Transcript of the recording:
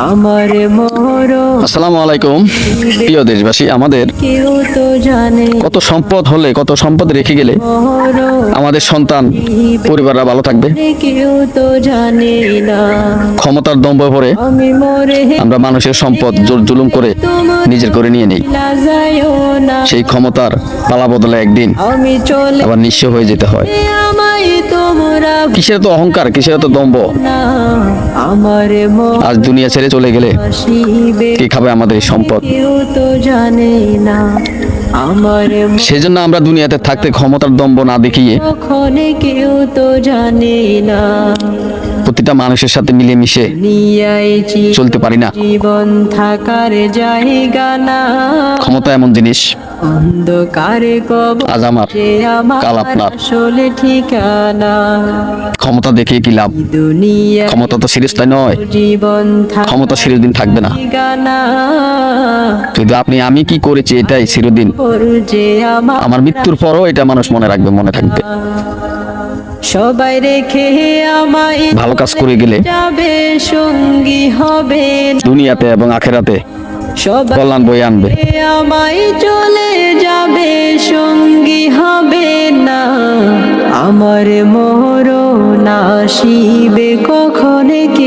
আমার মরণ আসসালামু আলাইকুম প্রিয় দেশবাসী, আমাদের কেউ তো জানে কত সম্পদ হলে, কত সম্পদ রেখে গেলে মরণ আমাদের সন্তান পরিবাররা ভালো থাকবে। কেউ তো জানে না। ক্ষমতার দম্ভ ভরে আমি মরে আমরা মানুষের সম্পদ জোর জুলুম করে নিজের করে নিয়ে নেই। লাজায়ও না। সেই ক্ষমতার পালা বদলে একদিন আমি চলে আবার নিঃস্ব হয়ে যেতে হয়। আমায় তোমরা কিসের তো অহংকার, কিসের তো দম্ভ। না। আমার আজ দুনিয়া ছেড়ে চলে গেলে মশিবে কে খাবে আমাদের এই সম্পদ? কেউ তো জানে না। আমার সেজন্য আমরা দুনিয়াতে থাকতে ক্ষমতার দম্ভ না দেখিয়ে ওখানে কেউ তো জানে না। প্রতিটা মানুষের সাথে মিলেমিশে নিয়াই চলতে পারি না। জীবন থাকার জায়গা না। ক্ষমতা এমন জিনিস, অন্ধকারে কবর আজ আমার যে আমার কাল আপনার। আসলে ঠিকানা। ক্ষমতা দেখে কি লাভ? দুনিয়া ক্ষমতা তো চিরস্থায়ী নয়, জীবন থাকার ক্ষমতা চিরদিন থাকবে না। ঠিকানা। যদি আপনি আমি কি করেছি এটাই চিরদিন, ওর যে আমার মৃত্যুর পরও এটা মানুষ মনে রাখবে, মনে থাকবে। সবাই রেখে আমায় ভালো কাজ করে গেলে যাবে, সঙ্গী হবে না। দুনিয়াতে এবং আখেরাতে সবাই কল্যাণ বয়ে আনবে। আমায় চলে যাবে, সঙ্গী হবে না। আমার মরণ আসিবে কখনে কে